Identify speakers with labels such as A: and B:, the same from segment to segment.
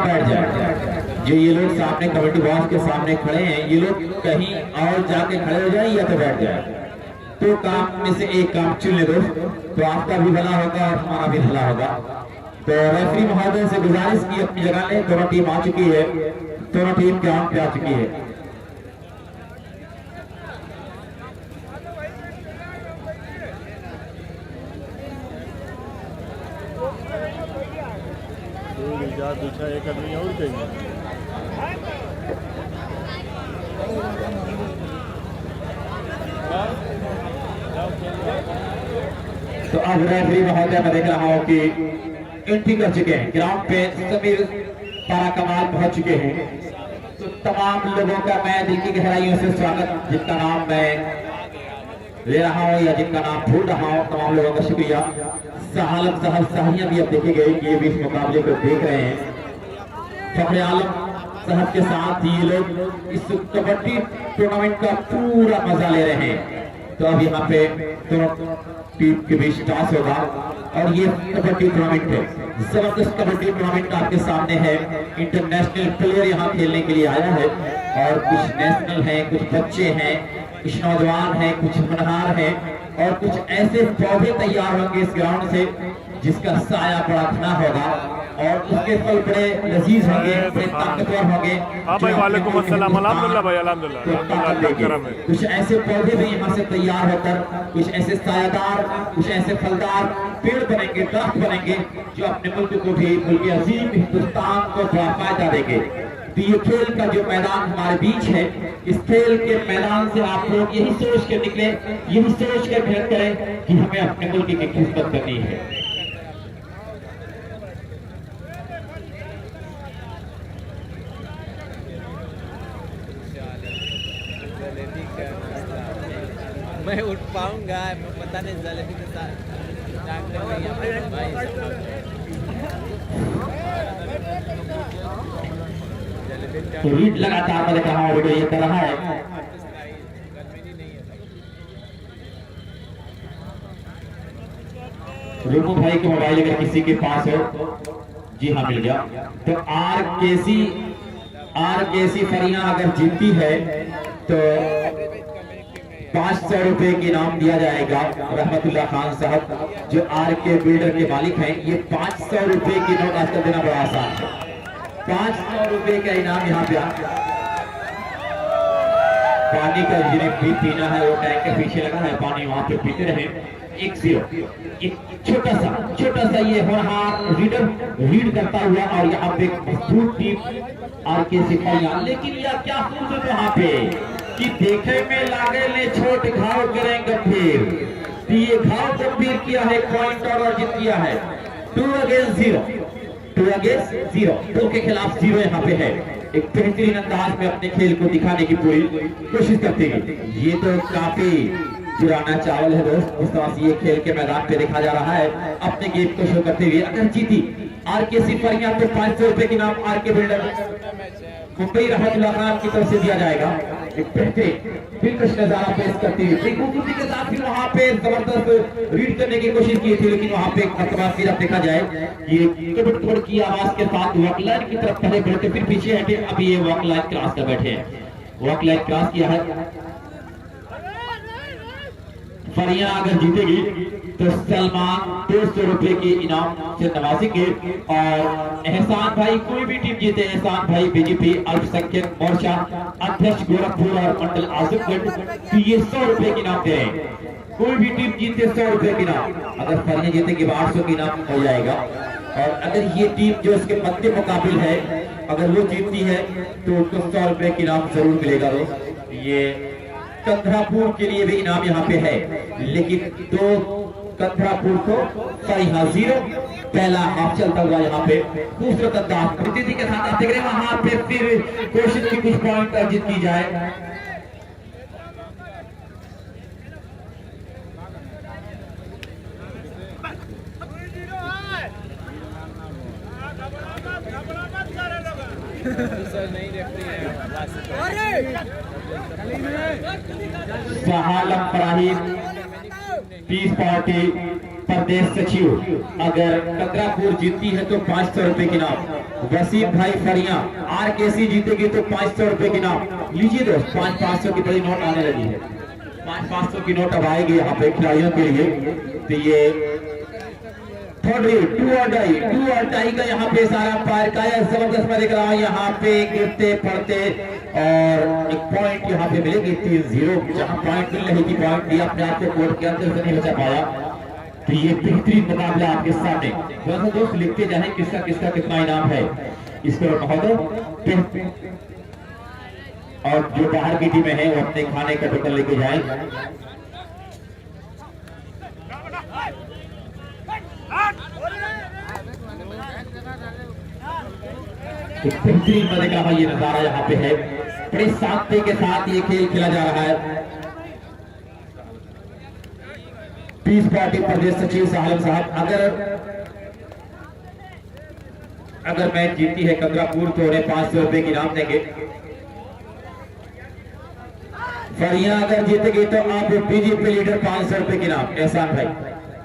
A: बैठ जाए। जो ये लोग सामने कबड्डी बॉक्स के सामने खड़े हैं, ये लोग कहीं और जाके खड़े हो जाए या तो बैठ जाए। तो काम में से एक काम चुन ले दोस्त, तो आपका भी भला होगा और हमारा भी भला होगा। तो रेफरी महोदय से गुजारिश की अपनी जगह ले, दोनों टीम आ चुकी है, दोनों टीम ग्राउंड पे आ चुकी है।
B: एक आदमी और चाहिए।
A: तो अब रेफरी महोदय मैं देख रहा हूँ कि एंट्री कर चुके हैं ग्राउंड पे, समीर पारा कमाल पहुंच चुके हैं। तो तमाम लोगों का मैं दिल की गहराइयों से स्वागत, जिनका नाम मैं ले रहा हूँ या जिनका नाम भूल रहा हूँ, तमाम लोगों का शुक्रिया। सहालम साहब साहियां भी अब देखे गए, ये भी इस मुकाबले को देख रहे हैं। फखरे आलम साहब के साथ ये लोग इस कबड्डी टूर्नामेंट का पूरा मजा ले रहे हैं। तो अब यहाँ पे दोनों टीम के बीच टॉस होगा और ये कबड्डी टूर्नामेंट है, जबरदस्त कबड्डी टूर्नामेंट आपके सामने है। इंटरनेशनल प्लेयर यहाँ खेलने के लिए आया है और कुछ नेशनल हैं, कुछ बच्चे हैं, कुछ नौजवान हैं, कुछ होनहार हैं और कुछ ऐसे पौधे तैयार होंगे इस ग्राउंड से जिसका साया बड़ा घना होगा और उसके फल बड़े लजीज होंगे, बड़े ताकतवर होंगे।
B: वालेकुम अस्सलाम, अल्हम्दुलिल्लाह भाई, अल्हम्दुलिल्लाह।
A: कुछ ऐसे पौधे भी यहाँ से तैयार होकर कुछ ऐसे सायादार, कुछ ऐसे फलदार पेड़ बनेंगे, दरख्त बनेंगे जो अपने मुल्क को भी, मुल्क अजीम हिंदुस्तान को बड़ा फायदा देंगे। तो ये खेल का जो मैदान हमारे बीच है, इस खेल के मैदान से आप लोग यही सोच के निकले, यही सोच कर मेहनत करें कि हमें अपने मुल्क की खिदमत करनी है।
C: मैं उठ पाऊंगा, पता नहीं जलेबी के साथ
A: तो रीड लगातार मैंने कहा वीडियो ये कर रहा है। रूपू भाई के मोबाइल अगर किसी के पास हो, जी हाँ मिल गया। तो आर के सी फरिया अगर जीतती है तो 500 रुपए के इनाम दिया जाएगा। रहमतुल्लाह खान साहब जो आर के बिल्डर के मालिक हैं, ये 500 रुपए की नोट आजकल देना बड़ा आसान है। 500 रुपए का इनाम यहाँ पे पानी का जिन्हें भी पीना है वो टैंक के पीछे लगा है, पानी वहां पे पीते रहे। 1-0 एक छोटा सा ये होनहार रीड करता हुआ और यहाँ पे मजबूत टीम आर के सिपाहियां, लेकिन यह क्या खूब वहां पे कि देखे में लागे ले छोट घाव करें गंभीर। ये घाव गंभीर किया है, पॉइंट और जीत किया है। 2 अगेंस्ट 0 2 के खिलाफ 0 यहाँ पे है। एक बेहतरीन अंदाज में अपने खेल को दिखाने की पूरी कोशिश करते हैं। ये तो काफी पुराना चावल है दोस्त, इस तरह से ये खेल के मैदान पे देखा जा रहा है अपने गेम को शो करते हुए। अगर जीती आर के सिपाहियां तो 500 रुपए के नाम आर के बिल्डर मुंबई रहमतुल्लाह खान की तरफ से दिया जाएगा। एक बेहतरीन दिलकश नजारा पेश करती हुई खूबसूरती के साथ भी वहां पे जबरदस्त रीड करने की कोशिश की थी, लेकिन वहां पे एक मरतबा फिर अब देखा जाए ये कबड्डी की आवाज के साथ वॉक लाइन की तरफ पहले बढ़ते फिर पीछे हटे। अभी ये वॉक लाइन क्रॉस कर बैठे हैं, वॉक लाइन क्रॉस किया है। फरिया अगर जीतेगी तो सलमान 200 रुपए के इनाम से नवाजेंगे और एहसान भाई, कोई भी टीम जीते, एहसान भाई बीजेपी अल्पसंख्यक मोर्चा अध्यक्ष गोरखपुर और मंडल आजमगढ़, तो ये 100 रुपए के इनाम दे रहे हैं। कोई भी टीम जीते 100 रुपए के इनाम, अगर फरिया जीतेगी 800 के इनाम हो जाएगा। और अगर ये टीम जो इसके मध्य मुकाबिल है अगर वो जीतती है तो उनको 100 रुपए के इनाम जरूर मिलेगा। ये कंधरापुर के लिए भी इनाम यहाँ पे है, लेकिन 2 कंधरापुर को 0 पहला हाफ चलता हुआ यहाँ पे खूबसूरत अंदाज प्रतिनिधि के साथ आप देख रहे हैं। वहां पे फिर कोशिश की कुछ पॉइंट अर्जित की जाए। सहालम फराहिम पीस पार्टी प्रदेश सचिव, अगर कंधरापुर जीतती है तो 500 रुपए के इनाम वसीम भाई फरिया। आरकेसी जीतेगी तो 500 रुपए की नाम लीजिए दोस्त। 500 की बड़ी नोट आने लगी है। 500 की नोट अब आएगी यहाँ पे खिलाड़ियों के लिए। तो ये टू और डाई का यहाँ पे सारा पार का जबरदस्त मैं देख रहा हूँ यहाँ पे गिरते पड़ते और एक पॉइंट यहाँ पे मिलेगी 3-0। जहाँ पॉइंट मिल रही थी पॉइंट दिया अपने आप को कोर्ट के अंदर से नहीं बचा पाया। तो ये बेहतरीन मुकाबला आपके सामने दोस्तों। दोस्त लिखते जाए किसका किसका कितना इनाम है इस पर महोदय। और जो बाहर की टीमें हैं वो अपने खाने का टोकन लेके जाए। बेहतरीन मजे का ये नजारा यहाँ पे है। बड़े शांति के साथ ये खेल खेला जा रहा है। पीस पार्टी प्रदेश सचिव साहब अगर मैच जीती है कंदरापुर तो उन्हें 500 रुपए की इनाम देंगे। फरिया अगर जीतेगी तो आप बीजेपी लीडर 500 रुपए की इनाम। एहसान भाई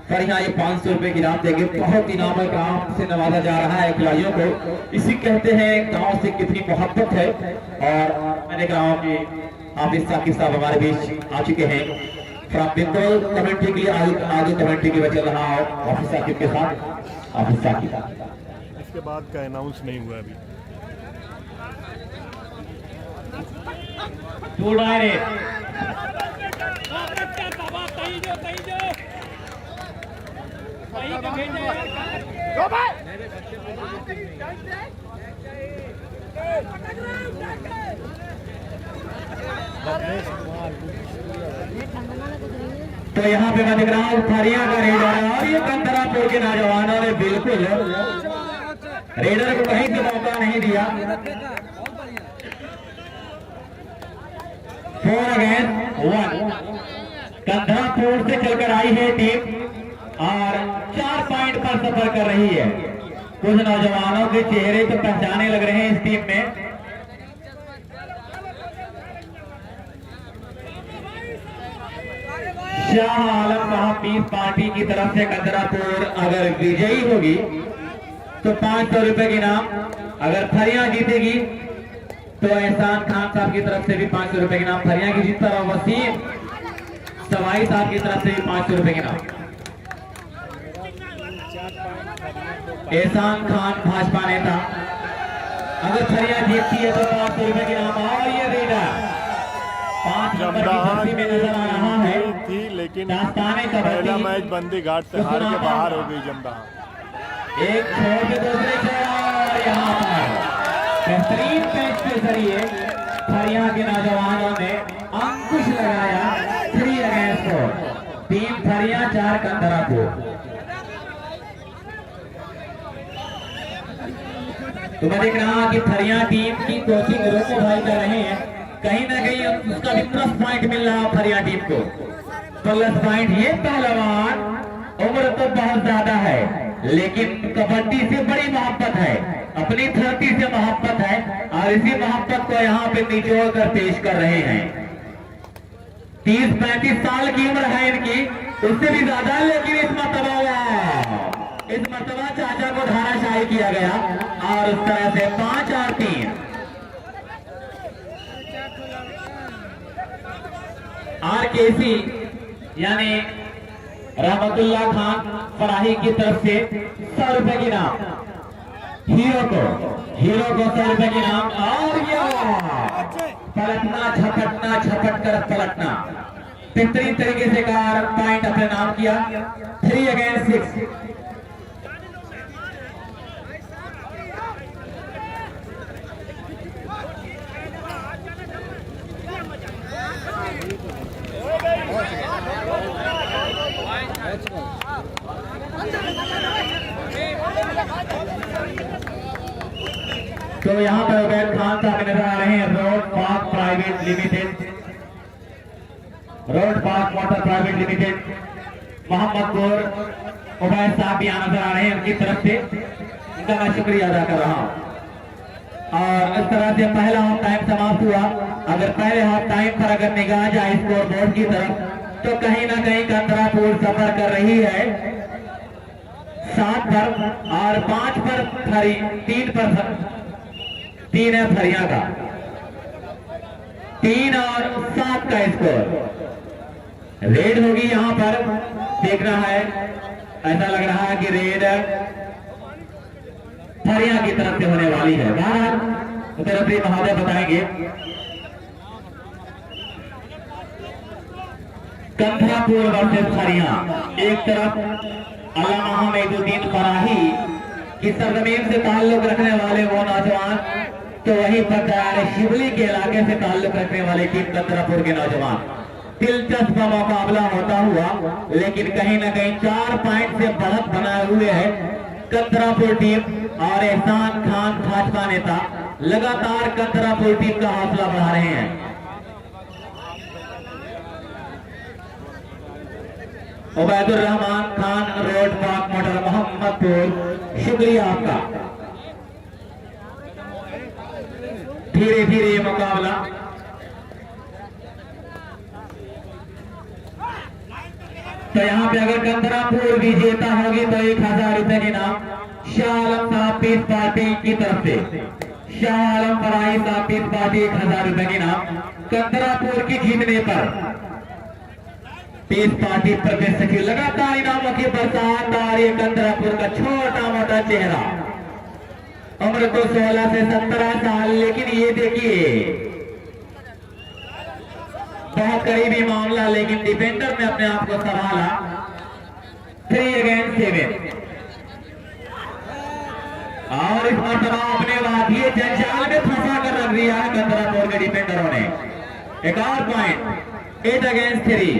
A: फरिया ये 500 रुपए की इनाम देंगे। बहुत इनाम है, गांव से नवाजा जा रहा है खिलाड़ियों को। इसी कहते हैं गांव से कितनी मोहब्बत है। और मैंने कहा कि हाफिज साकिब साहब हमारे बीच आ चुके हैं। बिल्कुल कमेंट्री के लिए आगे कमेंट्री के लिए चल रहा हो हाफिज साकिब के साथ। हाफिज साकिब
B: इसके बाद का अनाउंस नहीं हुआ अभी।
A: तो यहाँ पे मैं दिख रहा हूँ फरिया का रेडर और ये कंदरापुर के नौजवानों ने बिल्कुल रेडर को कहीं से मौका नहीं दिया। 4 अगेंस्ट 1 कंदरापुर से चलकर आई है टीम और 4 पॉइंट पर सफर कर रही है। कुछ नौजवानों के चेहरे तो पहचाने लग रहे हैं इस टीम में। शाह आलम कहा पीस पार्टी की तरफ से कंदरापुर अगर विजयी होगी तो 500 रुपए की इनाम। अगर फरिया जीतेगी तो एहसान खान साहब की तरफ से भी 500 रुपए की इनाम। फरिया की जीतता और वसीम सवाई साहब की तरफ से भी 500 रुपए की इनाम। एहसान खान भाजपा नेता अगर फरिया जीतती है तो 500 रुपए की इनाम। और ये रेडर 5 नंबर की जर्सी में नजर आ रहा है
B: थी, लेकिन
A: दास्ताने का
B: पहला मैच बंदी घाट से हार के बाहर हो गई जमदहा।
A: एक छोर के दूसरे छोर और यहाँ पर बेहतरीन मैच के जरिए फरिया के नौजवानों ने अंकुश लगाया। 3 अगेंस्ट 4 टीम फरिया 4 कंदरापुर। तो मैं देख रहा कि फरिया टीम की कोचिंग रोको भाई कर रहे हैं। कहीं ना कहीं उसका भी प्लस पॉइंट मिल रहा है फरिया टीम को। प्लस पॉइंट ये पहलवान उम्र तो बहुत ज्यादा है लेकिन कबड्डी से बड़ी मोहब्बत है, अपनी धरती से मोहब्बत है और इसी मोहब्बत को यहाँ पे निचोड़ कर पेश कर रहे हैं। 30-35 साल की उम्र है इनकी, उससे भी ज्यादा, लेकिन इस मरतबा चाचा को धाराशाही किया गया और उस तरह से 5 और 3 आरकेसी यानी रहमतुल्ला खान फराही की तरफ से 100 रुपए की नाम। हीरो को 100 रुपए की नाम। और पलटना झपट कर पलटना बेहतरीन तरीके से कार पॉइंट अपने नाम किया। 3 अगेंस्ट 6 तो यहाँ पर उबैद खान साहब नजर आ रहे हैं। Road park private limited, road park water private limited Mohammadpur. Ubaid साहब भी यहाँ नजर आ रहे हैं, उनकी तरफ से उनका मैं शुक्रिया अदा कर रहा हूँ। और इस तरह से पहला हाफ टाइम समाप्त हुआ। अगर पहले हाफ टाइम पर अगर निगाह जाए स्कोर बोर्ड की तरफ तो कहीं ना कहीं कंदरापुर सफर कर रही है 7 पर और 5 पर फरी, 3 पर 3 है फरिया का, 3 और 7 का स्कोर। रेड होगी यहाँ पर, देख रहा है, ऐसा लग रहा है कि रेड फरिया की तरफ से होने वाली है। बहरहाल मुतरफी महोदय बताएंगे। कंथरापुर वर्सेस फरिया, एक तरफ अल्लामा हमीदुद्दीन फराही की सरजमीन से ताल्लुक रखने वाले वो नौजवान, तो वहीं पर दयाल शिवली के इलाके से ताल्लुक रखने वाले टीम कंथरापुर के नौजवान। दिलचस्प मुकाबला होता हुआ, लेकिन कहीं ना कहीं 4 पॉइंट से बढ़त बनाए हुए है कंथरापुर टीम और एहसान खान भाजपा नेता लगातार कंथरापुर टीम का हौसला बढ़ा रहे हैं। Ubaidur Rahman Khan, road park motor, Mohammadpur, शुक्रिया आपका। धीरे धीरे ये मुकाबला तो यहाँ पे अगर कंथरापुर विजेता होगी तो 1000 रुपए के नाम शाह आलम साहब पीस पार्टी की तरफ से, शाह आलम फराही साहब पीस पार्टी 1000 रुपए के नाम कंथरापुर की जीतने पर पीस पार्टी प्रवेश सकी। लगातार इनामों की बरसात आ रही है। कंथरापुर का छोटा मोटा चेहरा, उम्र तो 16 से 17 साल, लेकिन ये देखिए बहुत करीबी मामला, लेकिन डिफेंडर ने अपने आप को संभाला। 3 अगेंस्ट 7 और इस मरतबा अपने वादिये जंजाल में फंसा कर रख दिया है कंथरापुर के डिफेंडरों ने। एक और पॉइंट, 8 अगेंस्ट 3।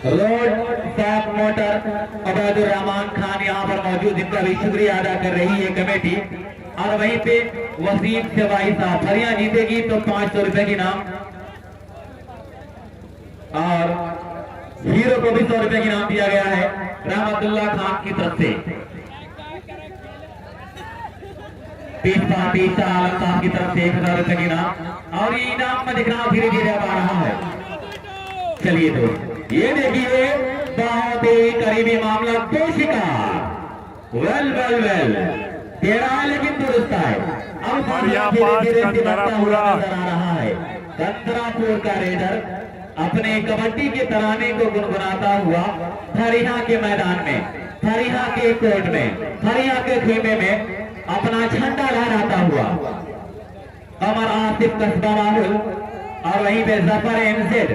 A: रोड साफ मोटर उबैदुर रहमान खान यहाँ पर मौजूद, इनका भी शुक्रिया अदा कर रही है कमेटी। और वहीं पे वसीम सेवाई साहब, फरिया जीतेगी तो 500 रुपए की नाम, और हीरो को भी 100 रुपए की नाम दिया गया है रहमतुल्लाह खान की तरफ से। पीस पार्टी शाह आलम साहब की तरफ से 1000 रुपए की नाम, और ये इनाम में दिख रहा धीरे धीरे अब आ रहा है। चलिए दोस्त, ये देखिए बहुत ही करीबी मामला, 2 शिकार। वेल वेल वेल, तेरा लेकिन दुरुस्त है। अब नजर आ रहा है कंथरापुर का रेडर अपने कबड्डी के तराने को गुनगुनाता हुआ फरिया के मैदान में, फरिया के कोर्ट में, फरिया के खेमे में अपना झंडा लहराता हुआ। अमर आसिफ कस्बा राहुल और वहीं पे Zafar Mz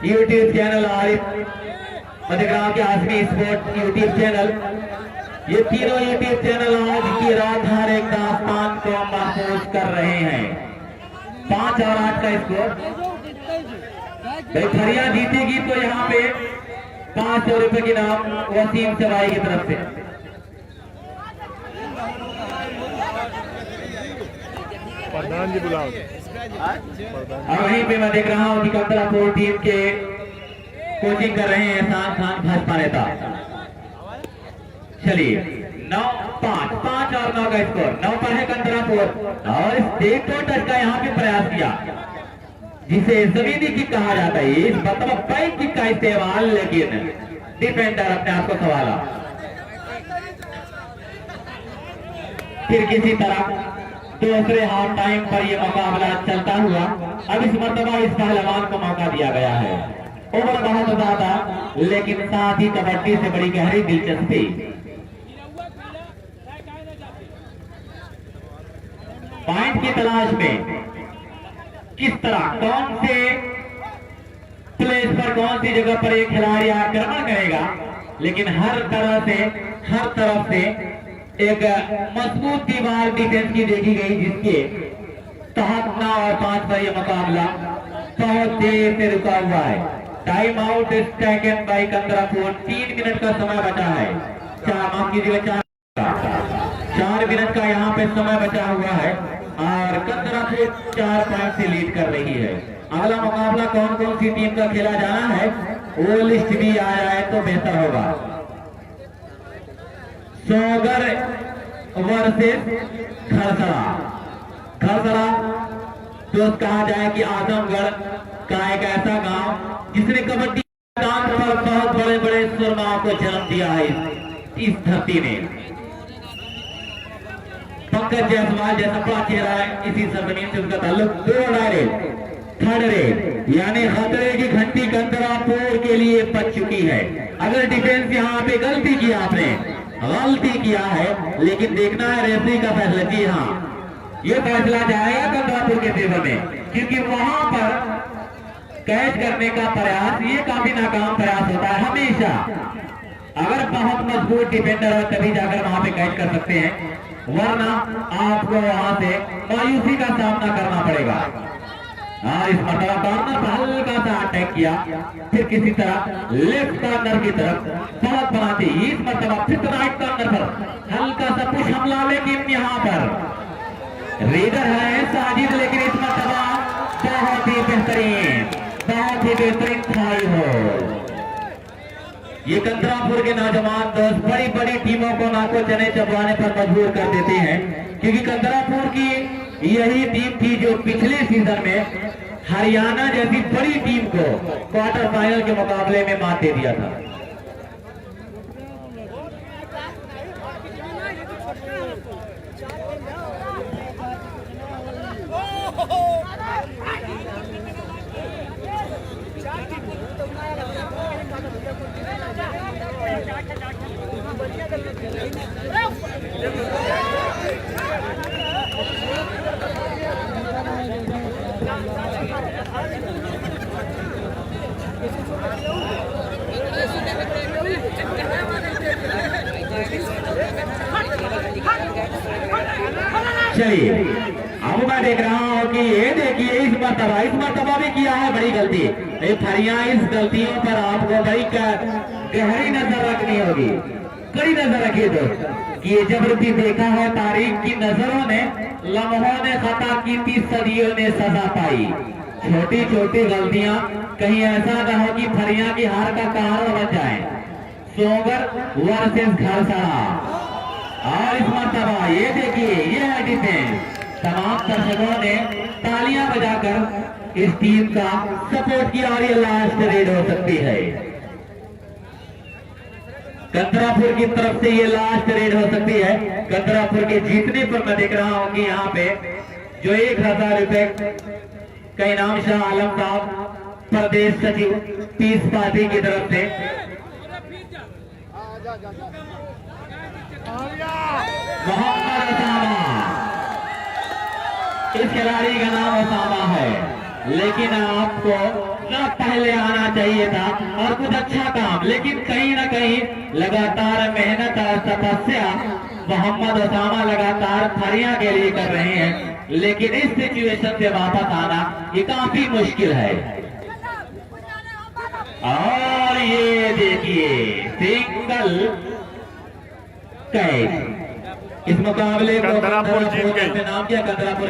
A: YouTube channel, Arif Madhyamgram के आजमी स्पोर्ट यूट्यूब चैनल, ये तीनों यूट्यूब चैनल आज की रात हर एक दास्तान को महफूज कर रहे हैं। 5 और 8 का स्कोर। भाई फरिया जीतेगी तो यहाँ पे 500 रुपए की नाम वसीम सवाई की तरफ से।
B: प्रधान जी बुलाओ।
A: और वहीं पे मैं देख रहा हूँ कि कंथरापुर टीम के कोचिंग कर रहे हैं एहसान खान भाजपा नेता। चलिए 9-5, 5 और 9 का स्कोर। 9 पर है कंथरापुर और इस तो टच का यहाँ पे प्रयास किया, जिसे जमीनी किक कहा जाता है। इस मतलब बैक किक का इस्तेमाल, लेकिन डिफेंडर अपने आप को संभाला। फिर किसी तरह दूसरे हाफ टाइम पर यह मुकाबला चलता हुआ अब इस मरतबा इस पहलवान को मौका दिया गया है। उम्र बहुत ज्यादा, लेकिन साथ ही कबड्डी से बड़ी गहरी दिलचस्पी। पॉइंट की तलाश में किस तरह, कौन से प्लेस पर, कौन सी जगह पर एक खिलाड़ी आक्रमण करेगा, लेकिन हर तरफ से एक मजबूत दीवार डिफेंस की देखी गई, जिसके तहत 9 और 5 पर यह मुकाबला बहुत देर से रुका हुआ है। Time out is taken by Kantharapur. 3 minute का समय बचा है। 4 मिनट का यहाँ पे समय बचा हुआ है और कंथरापुर 4 पॉइंट से लीड कर रही है। अगला मुकाबला कौन कौन सी टीम का खेला जाना है वो लिस्ट भी आ जाए तो बेहतर होगा। सोगर वर्सेस खरसरा दोस्त कहा जाए कि आजमगढ़ का एक ऐसा गांव जिसने कबड्डी जन्म दिया है इस धरती ने। पंकज जायसवाल जैसा बड़ा चेहरा है, इसी सरजमीन से उसका ताल्लुक। दो डायरेक्ट थर्ड रेड यानी खतरे की घंटी कंदरापुर के लिए बच चुकी है। अगर डिफेंस यहाँ पे गलती किया, आपने गलती किया है, लेकिन देखना है रेफरी का फैसला। जी हाँ, ये फैसला जाएगा कंदरापुर के फेवर में, क्योंकि वहां पर कैच करने का प्रयास ये काफी नाकाम प्रयास होता है हमेशा। अगर बहुत मजबूत डिफेंडर है तभी जाकर वहां पे कैच कर सकते हैं, वरना आपको वहां से मायूसी का सामना करना पड़ेगा। और इस मरतबा कॉर्नर पर हल्का सा अटैक किया, फिर किसी तरह लेफ्ट कॉर्नर की तरफ बहुत बनाती। इस मरतबा फिर राइट कॉर्नर पर हल्का सा पुश हमला, लेकिन यहाँ पर रीडर है साजिद, लेकिन इस मरतबा बहुत ही बेहतरीन थाई हो। ये कंदरापुर के नौजवान दोस्त बड़ी बड़ी टीमों को नाको चने चबवाने पर मजबूर कर देते हैं, क्योंकि कंदरापुर की यही टीम थी जो पिछले सीजन में हरियाणा जैसी बड़ी टीम को क्वार्टर फाइनल के मुकाबले में मात दे दिया था। चलिए, अब मैं देख रहा हूं कि ये देखिए इस मरतबा भी किया है बड़ी गलती। इस गलतियों पर आपको बड़ी गहरी नजर रखनी होगी, कड़ी नजर रखिए दोस्त, कि ये जबरदस्ती देखा है तारीख की नजरों ने, लम्हों ने खता की, 30 सदियों ने सजा पाई। छोटी छोटी गलतियां कहीं ऐसा न हो कि फरिया की हार का कारण बन जाए। सोगर वर्सेस घरसड़ा, और इस मरतबा ये देखिए ये है डिफेंस। तमाम दर्शकों ने तालियां बजाकर इस टीम का सपोर्ट किया, और ये लास्ट रेड हो सकती है कंदरापुर की तरफ से। ये लास्ट रेड हो सकती है कंदरापुर के जीतने पर। मैं देख रहा हूं कि यहाँ पे जो 1000 रुपए का इनाम शाह आलम साहब प्रदेश सचिव पीस पार्टी की तरफ से मोहम्मद ओसामा, इस खिलाड़ी का नाम ओसामा है, लेकिन आपको न पहले आना चाहिए था और कुछ अच्छा काम, लेकिन कहीं ना कहीं लगातार मेहनत और तपस्या मोहम्मद ओसामा लगातार फरिया के लिए कर रहे हैं, लेकिन इस सिचुएशन से वापस आना ये काफी मुश्किल है। और ये देखिए सिंगल कैच, इस मुकाबले को
B: कंदरापुर जीत गई।
A: नाम क्या कंदरापुर